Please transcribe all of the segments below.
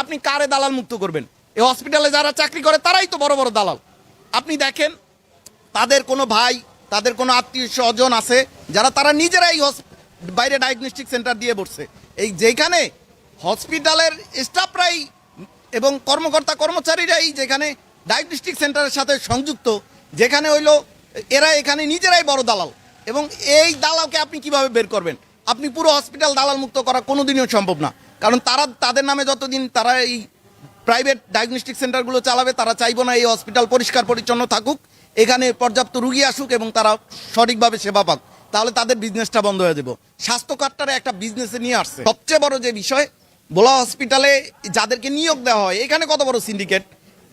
আপনি কারে দালাল মুক্ত করবেন? এই হসপিটালে যারা চাকরি করে তারাই তো বড় বড় দালাল। আপনি দেখেন তাদের কোনো ভাই, তাদের কোনো আত্মীয় স্বজন আছে যারা তারা নিজেরাই বাইরে ডায়াগনস্টিক সেন্টার দিয়ে বসছে। এই যেখানে হসপিটালের স্টাফরাই এবং কর্মকর্তা কর্মচারীরাই যেখানে ডায়াগনস্টিক সেন্টারের সাথে সংযুক্ত, যেখানে হইলো এরা এখানে নিজেরাই বড় দালাল। এবং এই দালালকে আপনি কিভাবে বের করবেন? আপনি পুরো হসপিটাল দালাল মুক্ত করা কোনোদিনও সম্ভব না। কারণ তাদের নামে যতদিন তারা এই প্রাইভেট ডায়াগনস্টিক সেন্টারগুলো চালাবে, তারা চাইবো না এই হসপিটাল পরিষ্কার পরিচ্ছন্ন থাকুক, এখানে পর্যাপ্ত রুগী আসুক এবং তারা সঠিকভাবে সেবা পাক। তাহলে তাদের বিজনেসটা বন্ধ হয়ে যাবে। স্বাস্থ্য কার্ডটারে একটা বিজনেসে নিয়ে আসছে। সবচেয়ে বড় যে বিষয়, ভোলা হসপিটালে যাদেরকে নিয়োগ দেওয়া হয়, এখানে কত বড় সিন্ডিকেট,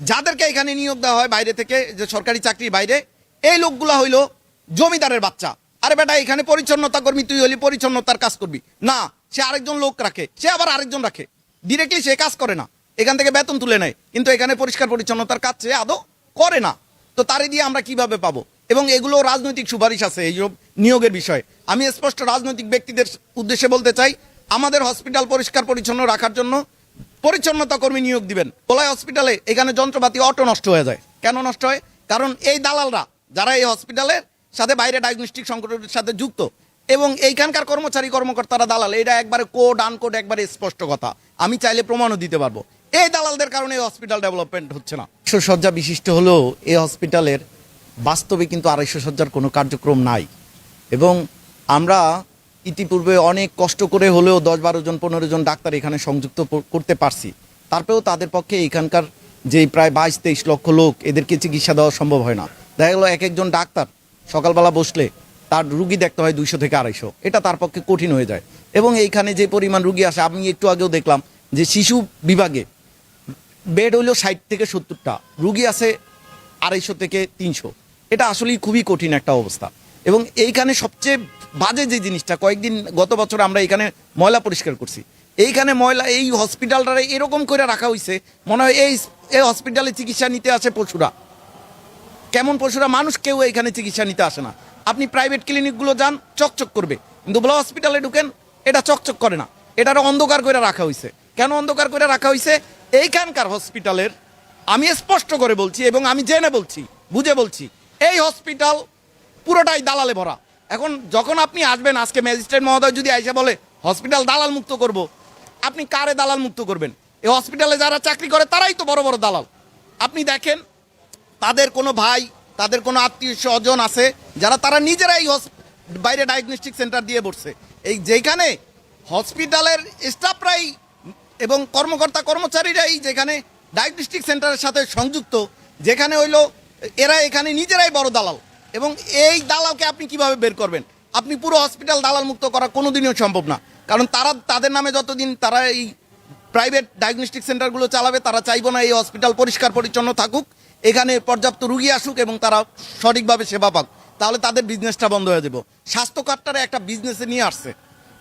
যাদেরকে এখানে নিয়োগ দেওয়া হয় বাইরে থেকে, যে সরকারি চাকরির বাইরে, এই লোকগুলা হইলো জমিদারের বাচ্চা। আরে বেটা, এখানে পরিচ্ছন্নতা কর্মী, তুই হলি পরিচ্ছন্নতার কাজ করবি না, সে আরেকজন লোক রাখে, সে আবার আরেকজন রাখে, ডিরেক্টলি সে কাজ করে না, এখান থেকে বেতন তুলে নেয়, কিন্তু এখানে পরিষ্কার পরিচ্ছন্নতার কাজ সে আদৌ করে না। তো তারে দিয়ে আমরা কিভাবে পাবো? এবং এগুলো রাজনৈতিক সুপারিশ আছে এই নিয়োগের বিষয়ে। আমি স্পষ্ট রাজনৈতিক ব্যক্তিদের উদ্দেশ্যে বলতে চাই, আমাদের হসপিটাল পরিষ্কার পরিচ্ছন্ন রাখার জন্য পরিচ্ছন্নতা কর্মী নিয়োগ দিবেন। ভোলা হসপিটালে এখানে যন্ত্রপাতি অটো নষ্ট হয়ে যায়। কেন নষ্ট হয়? কারণ এই দালালরা যারা এই হসপিটালের সাথে বাইরে ডায়াগনস্টিক সংকটের সাথে যুক্ত, এবং এইখানকার কর্মচারী কর্মকর্তারা দালাল, এটা একবারে কোড আনকোড একবারে স্পষ্ট কথা, আমি চাইলে প্রমাণও দিতে পারবো। এই দালালদের কারণে এই হসপিটাল ডেভেলপমেন্ট হচ্ছে না। 200 শয্যা বিশিষ্ট হলেও এই হসপিটালের বাস্তবে কিন্তু 250 শয্যার কোনো কার্যক্রম নাই। এবং আমরা ইতিপূর্বে অনেক কষ্ট করে হলেও 10-12 জন 15 জন ডাক্তার এখানে সংযুক্ত করতে পারছি। তারপরেও তাদের পক্ষে এখানকার যে প্রায় 22-23 লক্ষ লোক, এদেরকে চিকিৎসা দেওয়া সম্ভব হয় না। দেখা গেল এক একজন ডাক্তার সকালবেলা বসলে তার রুগী দেখতে হয় 200 থেকে 250, এটা তার পক্ষে কঠিন হয়ে যায়। এবং এইখানে যে পরিমাণ রুগী আসে, আমি একটু আগেও দেখলাম যে শিশু বিভাগে বেড হইল 60 থেকে 70টা, রুগী আছে 250 থেকে 300। এটা আসলেই খুবই কঠিন একটা অবস্থা। এবং এইখানে সবচেয়ে বাজে যে জিনিসটা, কয়েকদিন গত বছর আমরা এখানে ময়লা পরিষ্কার করছি, এইখানে ময়লা, এই হসপিটালটারে এরকম করে রাখা হয়েছে মনে হয় এই হসপিটালে চিকিৎসা নিতে আসে পশুরা। কেমন পশুরা? মানুষ কেউ এখানে চিকিৎসা নিতে আসে না। আপনি প্রাইভেট ক্লিনিকগুলো যান, চকচক করবে, কিন্তু ভোলা হসপিটালে ঢুকেন, এটা চকচক করে না, এটারও অন্ধকার করে রাখা হয়েছে। কেন অন্ধকার করে রাখা হয়েছে? এইখানকার হসপিটালের, আমি স্পষ্ট করে বলছি এবং আমি জেনে বলছি, বুঝে বলছি, এই হসপিটাল পুরোটাই দালালে ভরা। এখন যখন আপনি আসবেন, আজকে ম্যাজিস্ট্রেট মহোদয় যদি আইসা বলে হসপিটাল দালাল মুক্ত করব, আপনি কারে দালাল মুক্ত করবেন? এই হসপিটালে যারা চাকরি করে তারাই তো বড় বড় দালাল। আপনি দেখেন তাদের কোনো ভাই, তাদের কোনো আত্মীয় স্বজন আছে যারা তারা নিজেরাই বাইরে ডায়াগনস্টিক সেন্টার দিয়ে বসছে। এই যেখানে হসপিটালের স্টাফরাই এবং কর্মকর্তা কর্মচারীরাই যেখানে ডায়াগনস্টিক সেন্টারের সাথে সংযুক্ত, যেখানে হইলো এরা এখানে নিজেরাই বড় দালাল। এবং এই দালালকে আপনি কিভাবে বের করবেন? আপনি পুরো হসপিটাল দালাল মুক্ত করা কোনোদিনও সম্ভব না। কারণ তাদের নামে যতদিন তারা এই প্রাইভেট ডায়াগনস্টিক সেন্টারগুলো চালাবে, তারা চাইবো না এই হসপিটাল পরিষ্কার পরিচ্ছন্ন থাকুক, এখানে পর্যাপ্ত রুগী আসুক এবং তারা সঠিকভাবে সেবা পাক। তাহলে তাদের বিজনেসটা বন্ধ হয়ে যাবে। স্বাস্থ্য কার্ডটারে একটা বিজনেসে নিয়ে আসছে,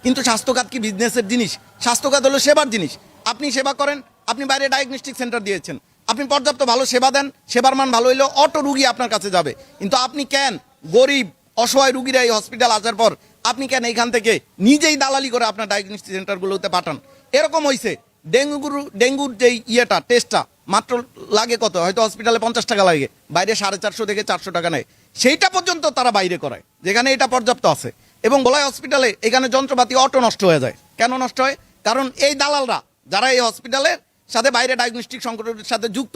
কিন্তু স্বাস্থ্য কার্ড কি বিজনেসের জিনিস? স্বাস্থ্য কার্ড হলো সেবার জিনিস। আপনি সেবা করেন, আপনি বাইরে ডায়াগনস্টিক সেন্টার দিয়েছেন, আপনি পর্যাপ্ত ভালো সেবা দেন, সেবার মান ভালো হইলেও অটো রুগী আপনার কাছে যাবে। কিন্তু আপনি কেন গরিব অসহায় রুগীরা এই হসপিটাল আসার পর আপনি কেন এইখান থেকে নিজেই দালালি করে আপনার ডায়াগনস্টিক সেন্টারগুলোতে পাঠান? এরকম হয়েছে, ডেঙ্গুর যে টেস্টটা মাত্র লাগে কত, হয়তো হসপিটালে 50 টাকা লাগে, বাইরে 450 থেকে 400 টাকা নেয়। সেইটা পর্যন্ত তারা বাইরে করায়, যেখানে এটা পর্যাপ্ত আছে। এবং ভোলা হসপিটালে এখানে যন্ত্রপাতি অটো নষ্ট হয়ে যায়। কেন নষ্ট হয়? কারণ এই দালালরা যারা এই হসপিটালের সাথে বাইরে ডায়াগনস্টিক সংকটের সাথে যুক্ত,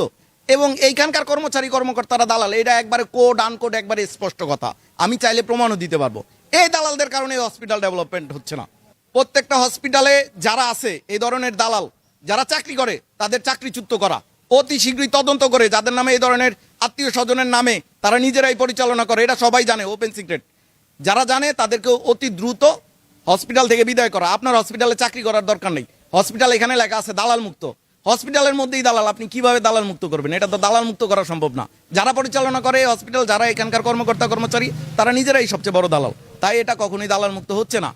এবং এইখানকার কর্মচারী কর্মকর্তারা দালাল, এটা একবারে কোড আনকোড একবারে স্পষ্ট কথা, আমি চাইলে প্রমাণও দিতে পারবো। এই দালালদের কারণে এই হসপিটাল ডেভেলপমেন্ট হচ্ছে না। প্রত্যেকটা হসপিটালে যারা আছে এই ধরনের দালাল, যারা চাকরি করে, তাদের চাকরিচ্যুত করা, অতি শীঘ্রই তদন্ত করে যাদের নামে এই ধরনের আত্মীয় স্বজনের নামে তারা নিজেরাই পরিচালনা করে, এটা সবাই জানে, ওপেন সিক্রেট। যারা জানে তাদেরকে অতি দ্রুত হসপিটাল থেকে বিদায় করা। আপনার হসপিটালে চাকরি করার দরকার নেই। হসপিটাল এখানে লেখা আছে দালাল মুক্ত, হসপিটালের মধ্যেই দালাল। আপনি কিভাবে দালাল মুক্ত করবেন? এটা তো দালাল মুক্ত করা সম্ভব না। যারা পরিচালনা করে হসপিটাল, যারা এখানকার কর্মকর্তা কর্মচারী, তারা নিজেরাই সবচেয়ে বড় দালাল। তাই এটা কখনোই দালাল মুক্ত হচ্ছে না।